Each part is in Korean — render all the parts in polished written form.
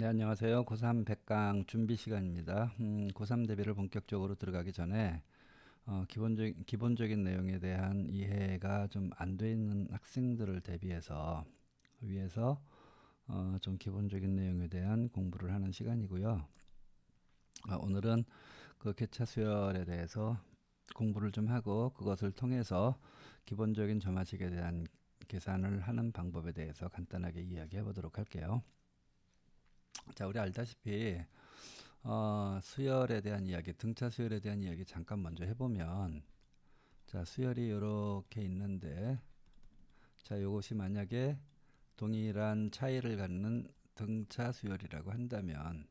네, 안녕하세요. 고3 100강 준비 시간입니다. 고3 대비를 본격적으로 들어가기 전에 기본적인 내용에 대한 이해가 좀 안 돼 있는 학생들을 대비해서 위해서 좀 기본적인 내용에 대한 공부를 하는 시간이고요. 오늘은 그 개차 수열에 대해서 공부를 좀 하고 그것을 통해서 기본적인 점화식에 대한 계산을 하는 방법에 대해서 간단하게 이야기해 보도록 할게요. 자, 우리 알다시피 수열에 대한 이야기, 등차 수열에 대한 이야기 잠깐 먼저 해보면, 자, 수열이 이렇게 있는데, 자, 이것이 만약에 동일한 차이를 갖는 등차 수열이라고 한다면,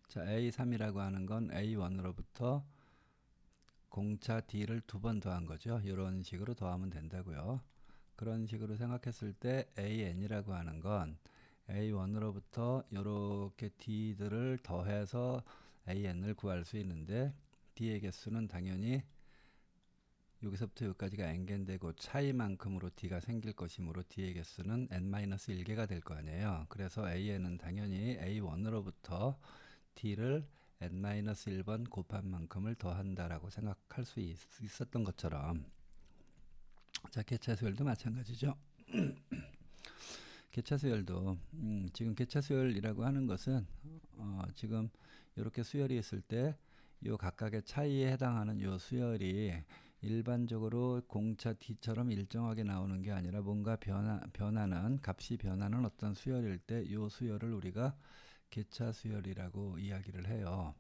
자, A3이라고 하는 건 A1으로부터 공차 D를 두 번 더한 거죠. 이런 식으로 더하면 된다고요. 그런 식으로 생각했을 때 AN이라고 하는 건 A1으로부터 이렇게 D들을 더해서 AN을 구할 수 있는데 D의 개수는 당연히 여기서부터 여기까지가 n개인데고 차이만큼으로 D가 생길 것이므로 D의 개수는 n-1개가 될 거 아니에요. 그래서 AN은 당연히 A1으로부터 D를 n-1번 곱한 만큼을 더한다라고 생각할 수 있었던 것처럼, 자, 개차수열도 마찬가지죠. 개차수열도 지금 개차수열이라고 하는 것은 지금 이렇게 수열이 있을 때 요 각각의 차이에 해당하는 요 수열이 일반적으로 공차 D처럼 일정하게 나오는 게 아니라 뭔가 변하는 값이 변하는 어떤 수열일 때 요 수열을 우리가 개차수열이라고 이야기를 해요.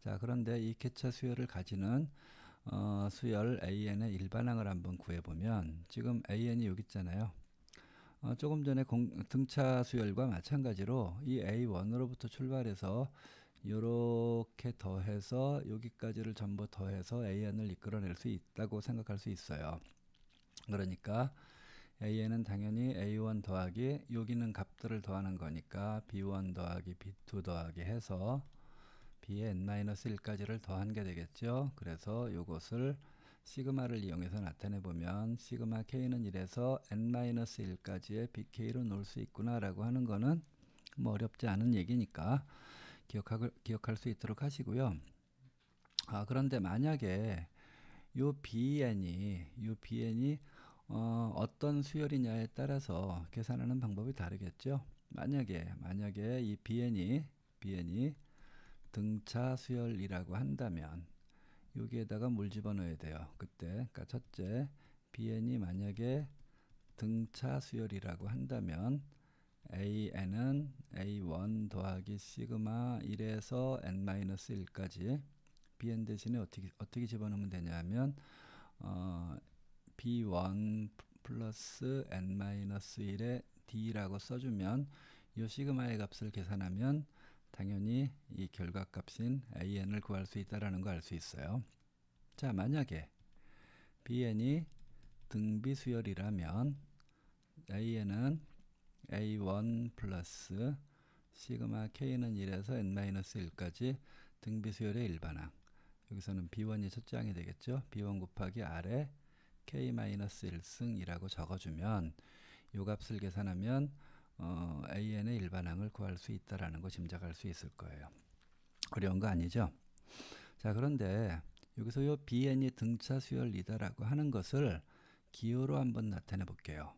자, 그런데 이 개차수열을 가지는 수열 AN의 일반항을 한번 구해보면 지금 AN이 여기 있잖아요. 조금 전에 등차 수열과 마찬가지로 이 A1으로부터 출발해서 이렇게 더해서 여기까지를 전부 더해서 AN을 이끌어낼 수 있다고 생각할 수 있어요. 그러니까 AN은 당연히 A1 더하기 여기는 값들을 더하는 거니까 B1 더하기 B2 더하기 해서 B의 n-1까지를 더한 게 되겠죠. 그래서 이것을 시그마를 이용해서 나타내 보면 시그마 K는 1에서 n-1까지의 BK로 놓을 수 있구나 라고 하는 거는 뭐 어렵지 않은 얘기니까 기억할 수 있도록 하시고요. 그런데 만약에 요 BN이 어떤 수열이냐에 따라서 계산하는 방법이 다르겠죠. 만약에 이 BN이 등차 수열이라고 한다면 여기에다가 뭘 집어넣어야 돼요. 그때 그러니까 첫째 BN이 만약에 등차 수열이라고 한다면 AN은 A1 더하기 시그마 1에서 n-1까지 BN 대신에 어떻게 집어넣으면 되냐면 B1 플러스 n-1의 D라고 써주면 이 시그마의 값을 계산하면 당연히 이 결과값인 AN을 구할 수 있다는 걸 알 수 있어요. 자, 만약에 BN이 등비수열이라면 AN은 A1 플러스 시그마 K는 1에서 n-1까지 등비수열의 일반항. 여기서는 B1이 첫째 항이 되겠죠. B1 곱하기 R에 K-1승이라고 적어주면 이 값을 계산하면 AN의 일반항을 구할 수 있다는 거 짐작할 수 있을 거예요. 어려운 거 아니죠? 자, 그런데 여기서 이 BN이 등차 수열이다라고 하는 것을 기호로 한번 나타내 볼게요.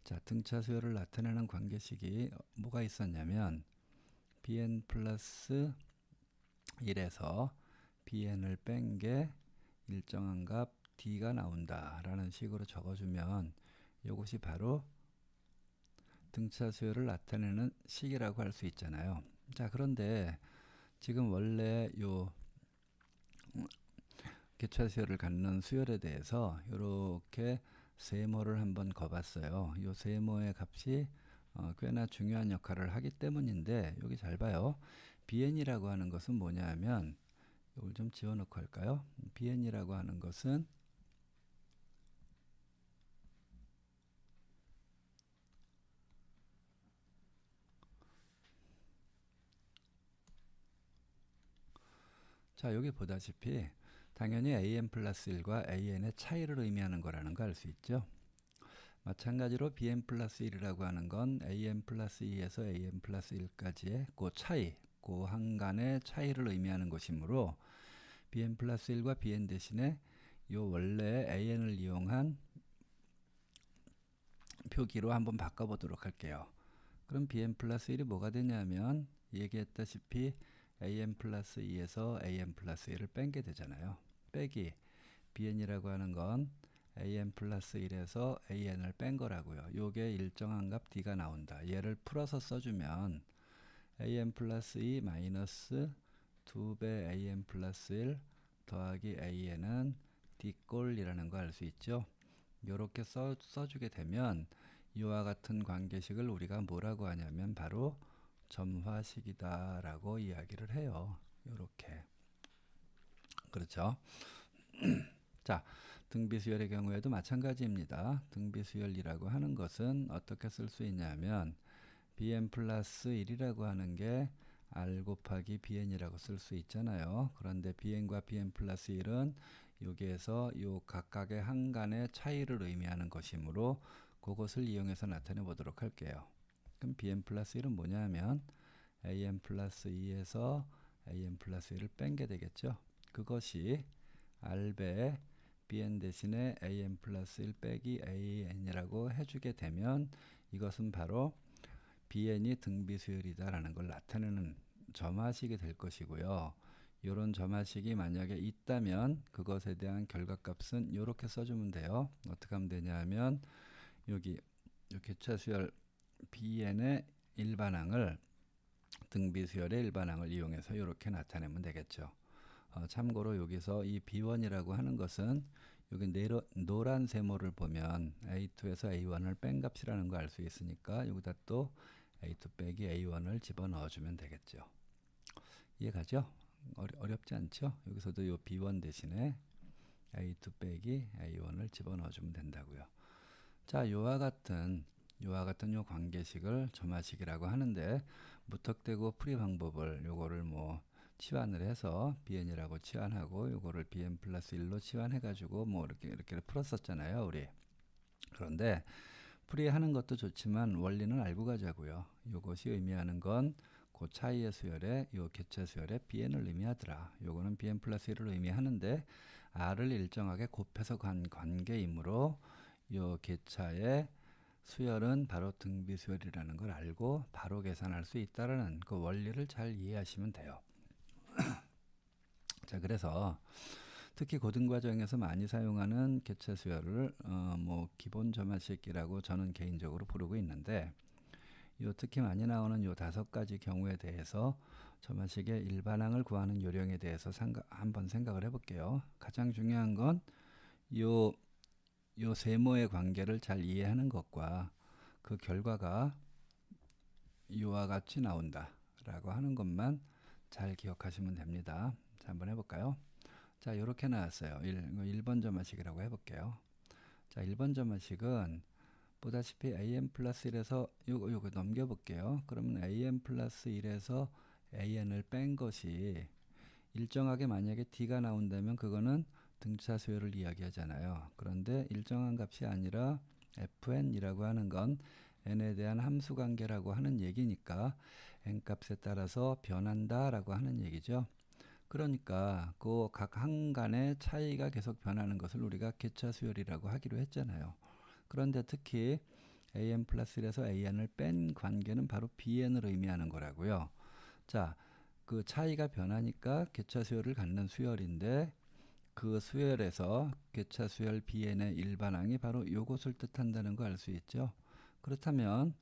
자, 등차 수열을 나타내는 관계식이 뭐가 있었냐면 BN 플러스 1에서 BN을 뺀 게 일정한 값 D가 나온다 라는 식으로 적어주면 이것이 바로 등차 수열을 나타내는 식이라고 할 수 있잖아요. 자, 그런데 지금 원래 요 개차 수열을 갖는 수열에 대해서 이렇게 세모를 한번 거봤어요. 이 세모의 값이 꽤나 중요한 역할을 하기 때문인데 여기 잘 봐요. BN이라고 하는 것은 뭐냐 하면 이걸 좀 지워놓고 할까요? BN이라고 하는 것은 자, 여기 보다시피 당연히 AN 플러스 1과 AN의 차이를 의미하는 거라는 거 알 수 있죠. 마찬가지로 bn 플러스 1이라고 하는 건 an 플러스 2에서 an 플러스 1까지의 그 차이, 그 한간의 차이를 의미하는 것이므로 bn 플러스 1과 bn 대신에 요 원래 an을 이용한 표기로 한번 바꿔보도록 할게요. 그럼 bn 플러스 1이 뭐가 되냐면 얘기했다시피 an 플러스 2에서 an 플러스 1을 뺀게 되잖아요. 빼기 bn이라고 하는 건 an 플러스 1에서 an을 뺀 거라고요. 요게 일정한 값 d가 나온다. 얘를 풀어서 써주면 an 플러스 2 마이너스 2배 an 플러스 1 더하기 an은 d꼴이라는 거 알 수 있죠. 요렇게 써주게 되면 이와 같은 관계식을 우리가 뭐라고 하냐면 바로 점화식이다 라고 이야기를 해요. 요렇게. 그렇죠. 자, 등비수열의 경우에도 마찬가지입니다. 등비수열이라고 하는 것은 어떻게 쓸 수 있냐면 bn 플러스 1이라고 하는 게 r 곱하기 bn이라고 쓸 수 있잖아요. 그런데 bn과 bn 플러스 1은 여기에서 요 각각의 한간의 차이를 의미하는 것이므로 그것을 이용해서 나타내 보도록 할게요. 그럼 bn 플러스 1은 뭐냐면 an 플러스 2에서 an 플러스 1을 뺀 게 되겠죠. 그것이 r배 bn 대신에 an 플러스 1 빼기 an이라고 해주게 되면 이것은 바로 bn이 등비수열이다 라는 걸 나타내는 점화식이 될 것이고요. 이런 점화식이 만약에 있다면 그것에 대한 결과값은 이렇게 써주면 돼요. 어떻게 하면 되냐면 여기 교차수열 bn의 일반항을 등비수열의 일반항을 이용해서 이렇게 나타내면 되겠죠. 참고로 여기서 이 b1이라고 하는 것은 여기 노란 세모를 보면 a2에서 a1을 뺀 값이라는 거 알 수 있으니까 여기다 또 a2 빼기 a1을 집어넣어 주면 되겠죠. 이해가죠? 어렵지 않죠? 여기서도 이 b1 대신에 a2 빼기 a1을 집어넣어 주면 된다고요. 자, 요와 같은 요 관계식을 점화식이라고 하는데 무턱대고 풀이 방법을 요거를 뭐 치환을 해서 bn이라고 치환하고 요거를 bn 플러스 1로 치환해 가지고 뭐 이렇게 풀었었잖아요, 우리. 그런데 풀이하는 것도 좋지만 원리는 알고 가자고요. 요것이 의미하는 건 그 차이의 수열에 요 개체 수열에 bn을 의미하더라. 요거는 bn 플러스 1을 의미하는데 r을 일정하게 곱해서 간 관계이므로 요 개차의 수열은 바로 등비수열이라는 걸 알고 바로 계산할 수 있다라는 그 원리를 잘 이해하시면 돼요. 자, 그래서 특히 고등과정에서 많이 사용하는 개체 수열을 뭐 기본 점화식이라고 저는 개인적으로 부르고 있는데 요 특히 많이 나오는 요 5가지 경우에 대해서 점화식의 일반항을 구하는 요령에 대해서 한번 생각을 해볼게요. 가장 중요한 건 요 세모의 관계를 잘 이해하는 것과 그 결과가 이와 같이 나온다 라고 하는 것만 잘 기억하시면 됩니다. 자, 한번 해볼까요? 자, 이렇게 나왔어요. 1번 점화식이라고 해볼게요. 자, 1번 점화식은 보다시피 an 플러스 1에서 요거 넘겨볼게요. 그러면 an 플러스 1에서 an을 뺀 것이 일정하게 만약에 d가 나온다면 그거는 등차 수열을 이야기하잖아요. 그런데 일정한 값이 아니라 fn이라고 하는 건 n에 대한 함수 관계라고 하는 얘기니까 n 값에 따라서 변한다 라고 하는 얘기죠. 그러니까 그 각 한간의 차이가 계속 변하는 것을 우리가 개차 수열이라고 하기로 했잖아요. 그런데 특히 an 플러스 1에서 an을 뺀 관계는 바로 bn을 의미하는 거라고요. 자, 그 차이가 변하니까 개차 수열을 갖는 수열인데 그 수열에서 개차 수열 bn의 일반항이 바로 이것을 뜻한다는 거 알 수 있죠. 그렇다면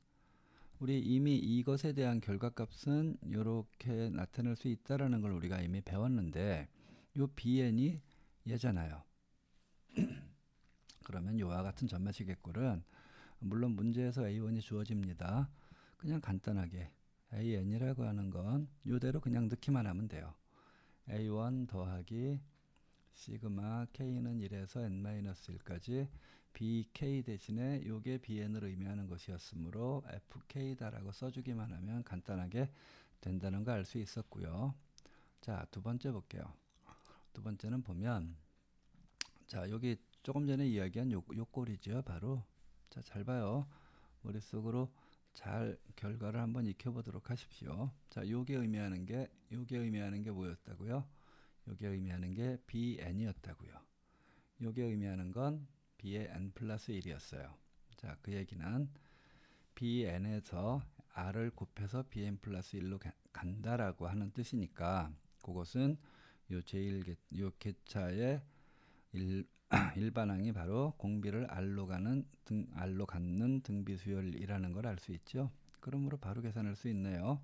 우리 이미 이것에 대한 결과값은 이렇게 나타낼 수 있다라는 걸 우리가 이미 배웠는데 요 bn이 얘잖아요. 그러면 요와 같은 점화식의 꼴은 물론 문제에서 a1이 주어집니다. 그냥 간단하게 an이라고 하는 건 요대로 그냥 넣기만 하면 돼요. a1 더하기 시그마 k는 1에서 n-1까지 bk 대신에 요게 bn을 의미하는 것이었으므로 fk다라고 써주기만 하면 간단하게 된다는 거 알 수 있었고요. 자, 두 번째 볼게요. 두 번째는 보면 자, 여기 조금 전에 이야기한 요 꼴이죠. 바로 자, 잘 봐요. 머릿속으로 잘 결과를 한번 익혀보도록 하십시오. 자, 요게 의미하는 게 뭐였다고요? 요게 의미하는 게 bn이었다고요. 요게 의미하는 건 b의 n 플러스 1이었어요. 자, 그 얘기는 bn에서 r을 곱해서 bn 플러스 1로 간다라고 하는 뜻이니까 그것은 요 개차의 일반항이 바로 공비를 r로 갖는 등비 수열이라는 걸 알 수 있죠. 그러므로 바로 계산할 수 있네요.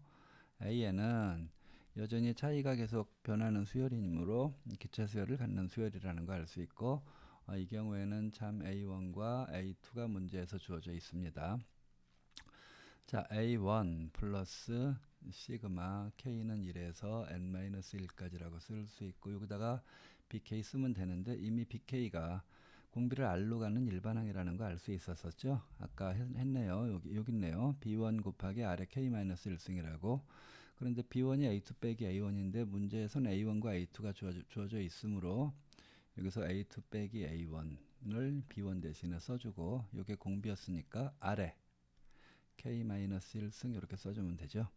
a는 여전히 차이가 계속 변하는 수열이므로 기차 수열을 갖는 수열이라는 걸 알 수 있고, 이 경우에는 참 a1과 a2가 문제에서 주어져 있습니다. 자, a1 플러스 시그마 k는 1에서 n-1까지라고 쓸 수 있고, 여기다가 bk 쓰면 되는데 이미 bk가 공비를 r로 가는 일반항이라는 거 알 수 있었었죠. 아까 했네요. 여기 있네요. b1 곱하기 r의 k-1승이라고. 그런데 b1이 a2 빼기 a1인데 문제에서는 a1과 a2가 주어져 있으므로 여기서 a2 빼기 a1을 b1 대신에 써주고, 이게 공비였으니까 r에 k-1승 이렇게 써주면 되죠.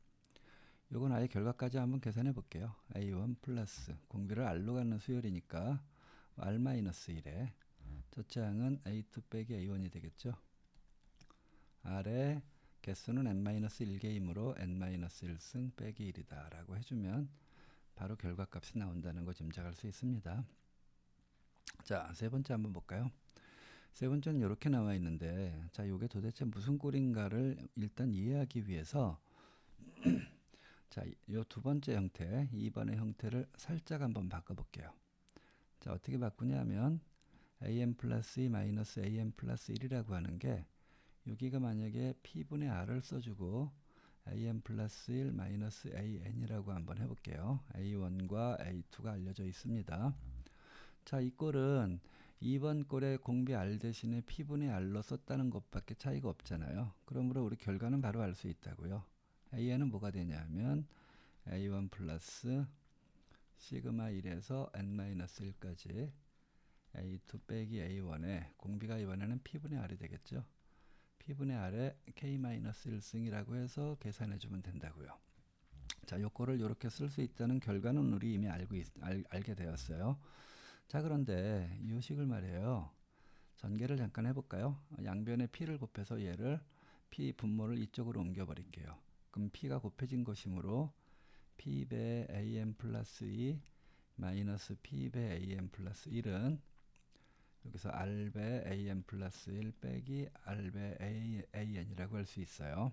요건 아예 결과까지 한번 계산해 볼게요. a1 플러스 공비를 r로 가는 수열이니까 r-1에 첫째 항은 a2 빼기 a1이 되겠죠. r의 개수는 n-1개이므로 n-1승 빼기 1이다 라고 해주면 바로 결과값이 나온다는 거 짐작할 수 있습니다. 자, 세 번째 한번 볼까요? 세 번째는 이렇게 나와 있는데, 자, 이게 도대체 무슨 꼴인가를 일단 이해하기 위해서 자, 이 두 번째 형태, 2번의 형태를 살짝 한번 바꿔볼게요. 자, 어떻게 바꾸냐면 am 플러스 2 마이너스 am 플러스 1이라고 하는 게, 여기가 만약에 p분의 r을 써주고 am 플러스 1 마이너스 an이라고 한번 해볼게요. a1과 a2가 알려져 있습니다. 자, 이 꼴은 2번 꼴에 공비 r 대신에 p분의 r로 썼다는 것밖에 차이가 없잖아요. 그러므로 우리 결과는 바로 알 수 있다고요. a는 뭐가 되냐면 a1 플러스 시그마 1에서 n-1까지 a2 빼기 a1에 공비가 이번에는 p분의 r이 되겠죠. p분의 r에 k-1승이라고 해서 계산해 주면 된다고요. 자, 요거를 이렇게 쓸 수 있다는 결과는 우리 이미 알게 되었어요. 자, 그런데 이 식을 말이에요. 전개를 잠깐 해볼까요? 양변에 p를 곱해서 얘를 p 분모를 이쪽으로 옮겨 버릴게요. 그럼 p가 곱해진 것이므로 p배 am 플러스 2 마이너스 p배 am 플러스 1은 여기서 r배 am 플러스 1 빼기 r배 an이라고 할 수 있어요.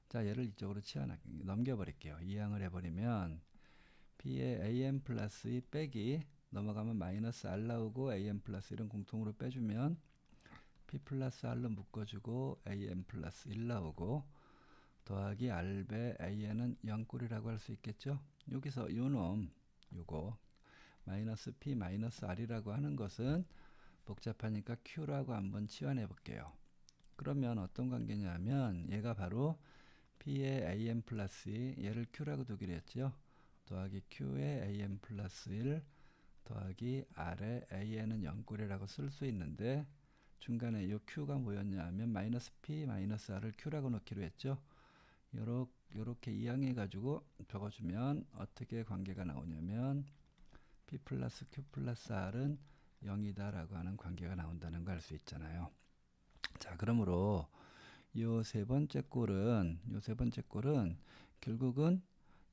자, 얘를 이쪽으로 넘겨버릴게요. 이항을 해버리면 p의 am 플러스 2 빼기 넘어가면 마이너스 r 나오고 am 플러스 1은 공통으로 빼주면 p 플러스 r로 묶어주고 am 플러스 1 나오고 더하기 r배 an은 0꼴이라고 할 수 있겠죠. 여기서 요거 마이너스 p 마이너스 r이라고 하는 것은 복잡하니까 q라고 한번 치환해 볼게요. 그러면 어떤 관계냐면 얘가 바로 p의 am 플러스 2 얘를 q라고 두기로 했죠. 더하기 q의 am 플러스 1 더하기 r의 an은 0꼴이라고 쓸 수 있는데, 중간에 이 q가 뭐였냐 하면 마이너스 p 마이너스 r을 q라고 넣기로 했죠. 요렇게 이항해 가지고 적어주면 어떻게 관계가 나오냐면 p 플러스 q 플러스 r은 0이다 라고 하는 관계가 나온다는 걸 알 수 있잖아요. 자, 그러므로 요 세 번째 꼴은 결국은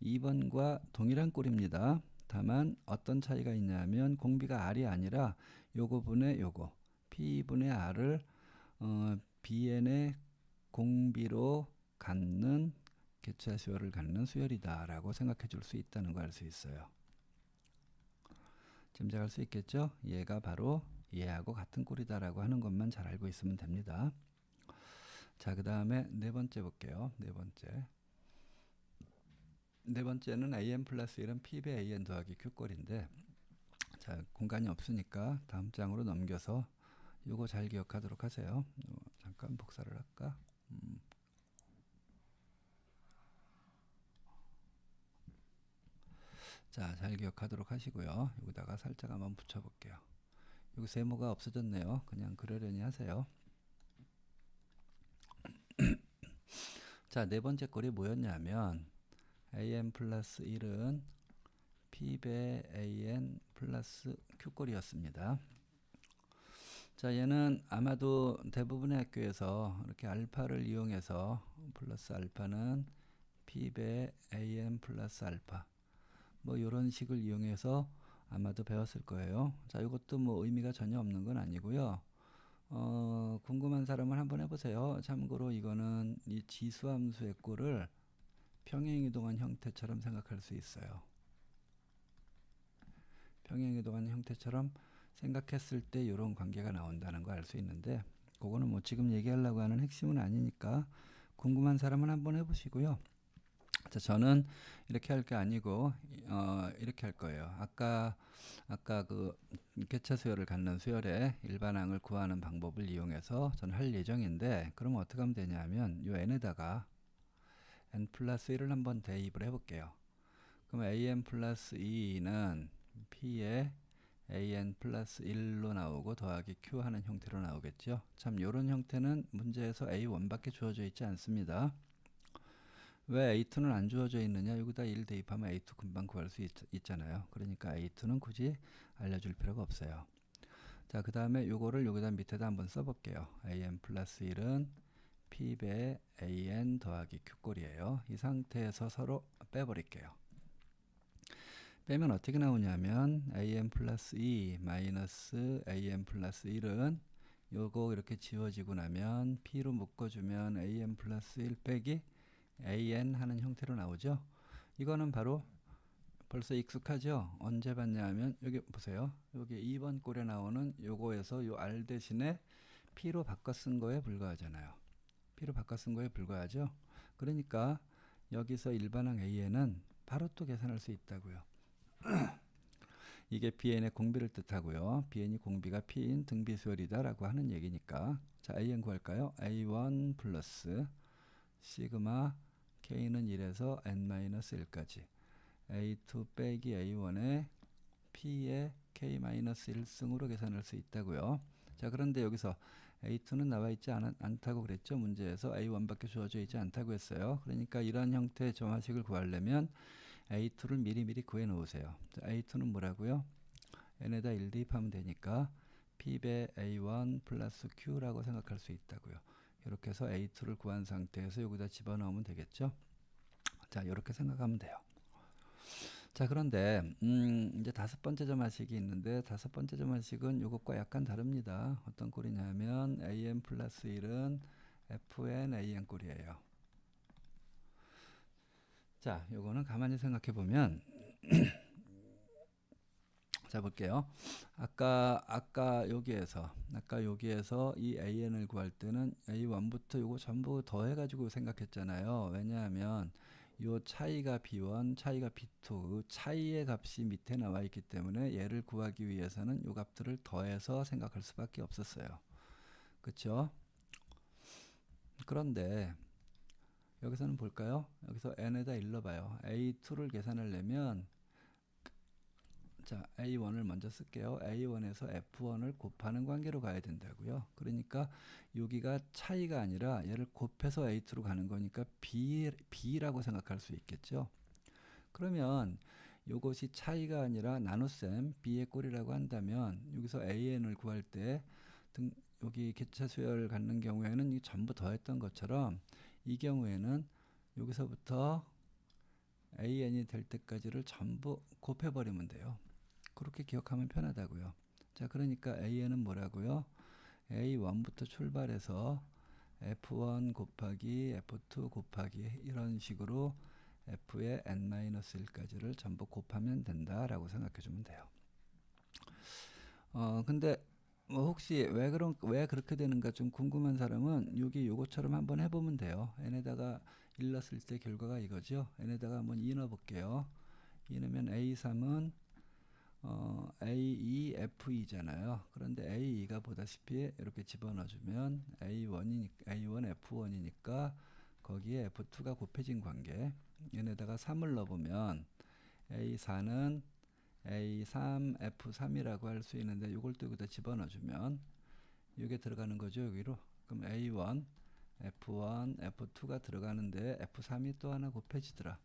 2번과 동일한 꼴입니다. 다만 어떤 차이가 있냐면 공비가 r이 아니라 요거분의 요거 p분의 r을 bn의 공비로 갖는 개차 수열을 갖는 수열이다 라고 생각해 줄 수 있다는 걸 알 수 있어요. 짐작할 수 있겠죠? 얘가 바로 얘하고 같은 꼴이다 라고 하는 것만 잘 알고 있으면 됩니다. 자, 그 다음에 네 번째 볼게요. 네 번째는 am 플러스 1은 p배 an 더하기 q꼴인데, 자, 공간이 없으니까 다음 장으로 넘겨서 요거 잘 기억하도록 하세요. 잠깐 복사를 할까? 자, 잘 기억하도록 하시고요. 여기다가 살짝 한번 붙여볼게요. 여기 세모가 없어졌네요. 그냥 그러려니 하세요. 자, 네 번째 꼴이 뭐였냐면 an 플러스 1은 p배 an 플러스 q꼴이었습니다. 자, 얘는 아마도 대부분의 학교에서 이렇게 알파를 이용해서 플러스 알파는 p배 an 플러스 알파 뭐 이런 식을 이용해서 아마도 배웠을 거예요. 자, 이것도 뭐 의미가 전혀 없는 건 아니고요. 궁금한 사람은 한번 해보세요. 참고로 이거는 이 지수함수의 꼴을 평행이동한 형태처럼 생각할 수 있어요. 평행이동한 형태처럼 생각했을 때 이런 관계가 나온다는 거 알 수 있는데, 그거는 뭐 지금 얘기하려고 하는 핵심은 아니니까 궁금한 사람은 한번 해보시고요. 자, 저는 이렇게 할 게 아니고 이렇게 할 거예요. 아까 그 개차 수열을 갖는 수열의 일반항을 구하는 방법을 이용해서 저는 할 예정인데, 그럼 어떻게 하면 되냐면 이 n에다가 n 플러스 1을 한번 대입을 해볼게요. 그럼 an 플러스 2는 p에 an 플러스 1로 나오고 더하기 q 하는 형태로 나오겠죠. 참 이런 형태는 문제에서 a1밖에 주어져 있지 않습니다. 왜 a2는 안 주어져 있느냐? 여기다 1 대입하면 a2 금방 구할 수 있잖아요. 그러니까 a2는 굳이 알려줄 필요가 없어요. 자, 그 다음에 요거를 여기다 밑에다 한번 써볼게요. an 플러스 1은 p배 an 더하기 q꼴이에요. 이 상태에서 서로 빼버릴게요. 빼면 어떻게 나오냐면 an 플러스 2 마이너스 an 플러스 1은 요거 이렇게 지워지고 나면 p로 묶어주면 an 플러스 1 빼기 an 하는 형태로 나오죠. 이거는 바로 벌써 익숙하죠. 언제 봤냐 하면 여기 보세요. 여기 2번 꼴에 나오는 요거에서 요 r 대신에 p로 바꿔 쓴 거에 불과하잖아요. p로 바꿔 쓴 거에 불과하죠. 그러니까 여기서 일반항 an은 바로 또 계산할 수 있다고요. 이게 bn의 공비를 뜻하고요. bn이 공비가 p인 등비수열이다 라고 하는 얘기니까, 자, an 구할까요? a1 플러스 시그마 k는 1에서 n-1까지 a2 빼기 a1의 p의 k-1승으로 계산할 수 있다고요. 자, 그런데 여기서 a2는 나와 있지 않다고 그랬죠. 문제에서 a1밖에 주어져 있지 않다고 했어요. 그러니까 이런 형태의 정화식을 구하려면 a2를 미리미리 구해 놓으세요. 자, a2는 뭐라고요? n에다 1 대입하면 되니까 p배 a1 플러스 q라고 생각할 수 있다고요. 이렇게 해서 a2를 구한 상태에서 여기다 집어넣으면 되겠죠. 자, 이렇게 생각하면 돼요. 자, 그런데 이제 다섯 번째 점화식이 있는데, 다섯 번째 점화식은 이것과 약간 다릅니다. 어떤 꼴이냐면 an 플러스 1은 fn an 꼴이에요. 자, 요거는 가만히 생각해 보면 자, 볼게요. 아까 여기에서 이 an을 구할 때는 a1부터 요거 전부 더해 가지고 생각했잖아요. 왜냐하면 요 차이가 b1, 차이가 b2, 그 차이의 값이 밑에 나와 있기 때문에 얘를 구하기 위해서는 요 값들을 더해서 생각할 수밖에 없었어요. 그렇죠? 그런데 여기서는 볼까요? 여기서 n에다 일러봐요. a2를 계산하려면, 자, a1을 먼저 쓸게요. a1에서 f1을 곱하는 관계로 가야 된다고요. 그러니까 여기가 차이가 아니라 얘를 곱해서 a2로 가는 거니까 b라고 생각할 수 있겠죠. 그러면 이것이 차이가 아니라 나눗셈 b의 꼴이라고 한다면 여기서 an을 구할 때 여기 개차 수열을 갖는 경우에는 이 전부 더했던 것처럼 이 경우에는 여기서부터 an이 될 때까지를 전부 곱해버리면 돼요. 그렇게 기억하면 편하다고요. 자, 그러니까 an은 뭐라고요? a1부터 출발해서 f1 곱하기 f2 곱하기 이런 식으로 f의 n-1까지를 전부 곱하면 된다라고 생각해 주면 돼요. 근데 뭐 혹시 왜 그렇게 되는가 좀 궁금한 사람은 여기 요것처럼 한번 해보면 돼요. n에다가 1 넣었을 때 결과가 이거죠. n에다가 한번 2 넣어볼게요. 2 넣으면 a3은 A2, F2잖아요. 그런데 A2가 보다시피 이렇게 집어넣어주면 A1, F1이니까 거기에 F2가 곱해진 관계. 얘네다가 3을 넣어보면 A4는 A3, F3이라고 할 수 있는데 이걸 또 여기다 집어넣어주면 이게 들어가는 거죠. 여기로. 그럼 A1, F1, F2가 들어가는데 F3이 또 하나 곱해지더라.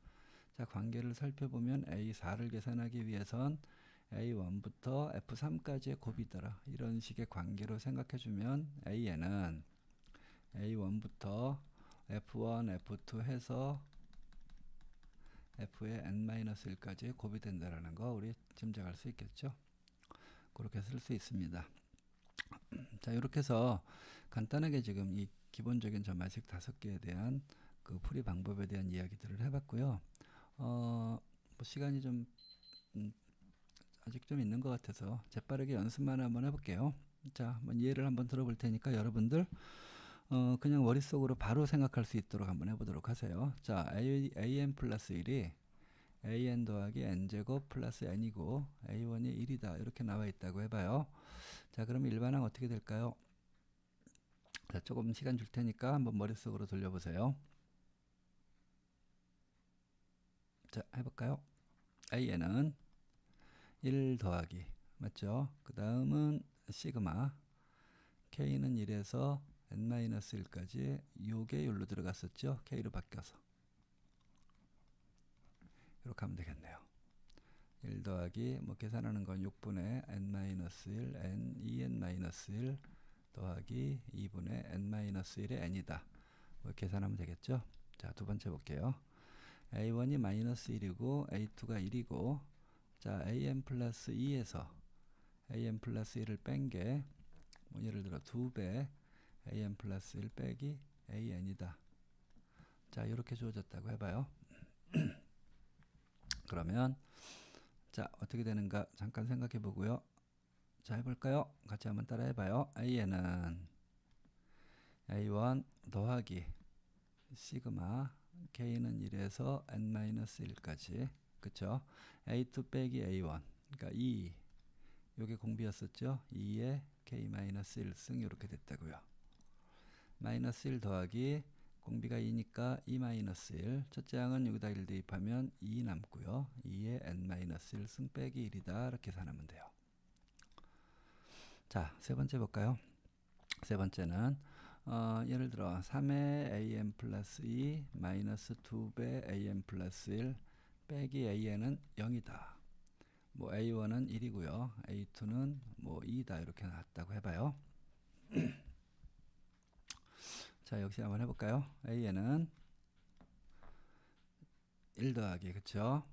자, 관계를 살펴보면 A4를 계산하기 위해선 A1부터 F3까지의 곱이더라. 이런 식의 관계로 생각해주면 A에는 A1부터 F1, F2 해서 F의 n-1까지 곱이 된다라는 거 우리 짐작할 수 있겠죠. 그렇게 쓸 수 있습니다. 자, 이렇게 해서 간단하게 지금 이 기본적인 점화식 5개에 대한 그 풀이 방법에 대한 이야기들을 해봤고요. 뭐 시간이 좀 아직 좀 있는 것 같아서 재빠르게 연습만 한번 해볼게요. 자, 한번 예를 한번 들어볼 테니까 여러분들 그냥 머릿속으로 바로 생각할 수 있도록 한번 해보도록 하세요. 자, an 플러스 1이 an 더하기 n제곱 플러스 n이고 a1이 1이다 이렇게 나와 있다고 해봐요. 자, 그럼 일반항 어떻게 될까요? 자, 조금 시간 줄 테니까 한번 머릿속으로 돌려보세요. 자, 해볼까요? a는 1 더하기 맞죠? 그 다음은 시그마 k는 1에서 n-1까지 요게 여기로 들어갔었죠? k로 바뀌어서 이렇게 하면 되겠네요. 1 더하기 뭐 계산하는 건 6분의 n-1 n 2n-1 더하기 2분의 n-1의 n이다. 뭐 계산하면 되겠죠? 자, 두 번째 볼게요. a1이 마이너스 1이고 a2가 1이고 자, an 플러스 2에서 an 플러스 1을 뺀 게 뭐 예를 들어 2배 an 플러스 1 빼기 an이다. 자, 이렇게 주어졌다고 해봐요. 그러면 자, 어떻게 되는가 잠깐 생각해 보고요. 자, 해볼까요? 같이 한번 따라 해봐요. a는 a1 더하기 시그마 k는 1에서 n-1까지 그쵸? a2 빼기 a1 그러니까 2 요게 공비였었죠? 2에 k-1승 이렇게 됐다고요. 마이너스 1 더하기 공비가 2니까 2-1 첫째 항은 여기다 1 대입하면 2 남고요. 2에 n-1승 빼기 1이다 이렇게 계산하면 돼요. 자, 세 번째 볼까요? 세 번째는 예를 들어 3의 an 플러스 2 마이너스 2배 an 플러스 1 빼기 an은 0이다. 뭐 a1은 1이고요. a2는 뭐 2다 이렇게 나왔다고 해봐요. 자, 역시 한번 해볼까요? a는 1 더하기 그쵸?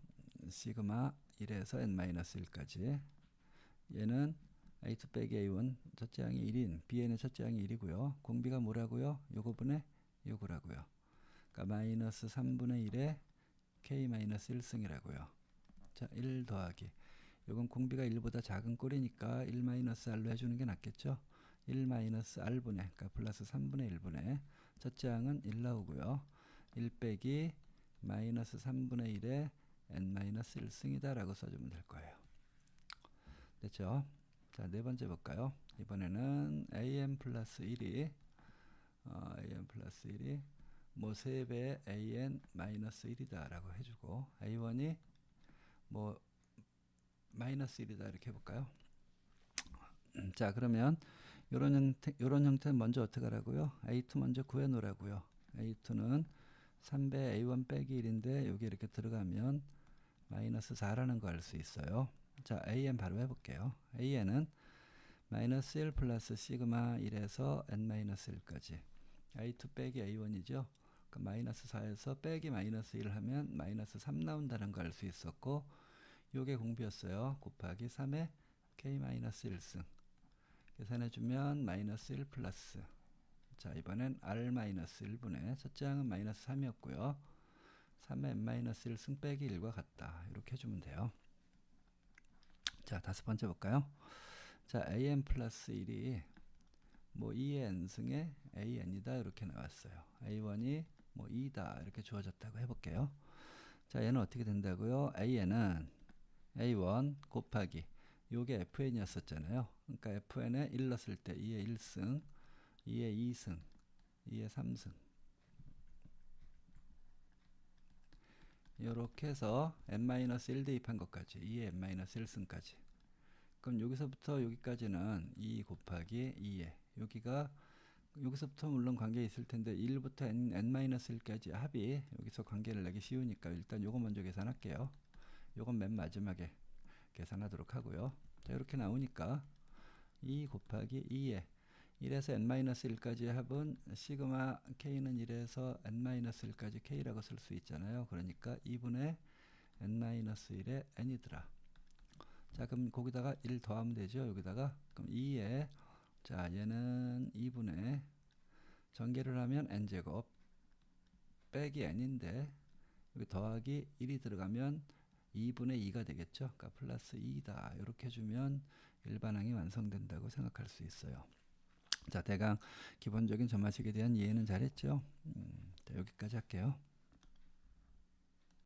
시그마 1에서 n-1까지 얘는 a2 빼기 a1 첫째 항이 1인 bn의 첫째 항이 1이고요. 공비가 뭐라고요? 요거분의 요거라고요. 그러니까 마이너스 3분의 1에 k-1승이라고요. 자, 1 더하기 요건 공비가 1보다 작은 꼴이니까 1-r로 해주는 게 낫겠죠. 1-r분의 그러니까 플러스 3분의 1분의 첫째 항은 1 나오고요. 1 빼기 마이너스 3분의 1에 n-1승이다 라고 써주면 될 거예요. 됐죠? 자, 네 번째 볼까요? 이번에는 an 플러스 1이 an 플러스 1이 뭐 3배 an 마이너스 1이다 라고 해주고 a1이 뭐 마이너스 1이다 이렇게 해볼까요? 자, 그러면 요런 형태는 먼저 어떻게 하라고요? a2 먼저 구해 놓으라고요. a2는 3배 a1 빼기 1인데 여기 이렇게 들어가면 마이너스 4라는 거 알 수 있어요. 자, an 바로 해볼게요. an은 마이너스 1 플러스 시그마 1에서 n-1까지 a2 빼기 a1이죠. 그러니까 마이너스 4에서 빼기 마이너스 1 하면 마이너스 3 나온다는 거 알 수 있었고 요게 공비였어요. 곱하기 3에 k-1승 계산해주면 마이너스 1 플러스 자, 이번엔 r-1분의 첫째 항은 마이너스 3이었고요. 3에 n-1승 빼기 1과 같다. 이렇게 해주면 돼요. 자, 다섯 번째 볼까요? 자, an 플러스 1이 뭐 2의 n승의 an이다 이렇게 나왔어요. a1이 뭐 2다 이렇게 주어졌다고 해볼게요. 자, 얘는 어떻게 된다고요? an은 a1 곱하기 요게 fn이었었잖아요. 그러니까 fn에 1 넣었을 때 2의 1승 2의 2승 2의 3승 요렇게 해서 n-1 대입한 것까지 2의 n-1승까지 그럼 여기서부터 여기까지는 2 곱하기 2에 여기가 여기서부터 물론 관계 있을 텐데 1부터 n-1까지 합이 여기서 관계를 내기 쉬우니까 일단 요거 먼저 계산할게요. 요건 맨 마지막에 계산하도록 하고요. 자, 이렇게 나오니까 2 곱하기 2에 1에서 n-1까지 합은 시그마 k는 1에서 n-1까지 k라고 쓸 수 있잖아요. 그러니까 2분의 n-1의 n이더라. 자, 그럼 거기다가 1 더하면 되죠. 여기다가 그럼 2에 자, 얘는 2분의 전개를 하면 n제곱 빼기 n인데 여기 더하기 1이 들어가면 2분의 2가 되겠죠. 그러니까 플러스 2다. 이렇게 해주면 일반항이 완성된다고 생각할 수 있어요. 자, 대강 기본적인 점화식에 대한 이해는 잘했죠. 자, 여기까지 할게요.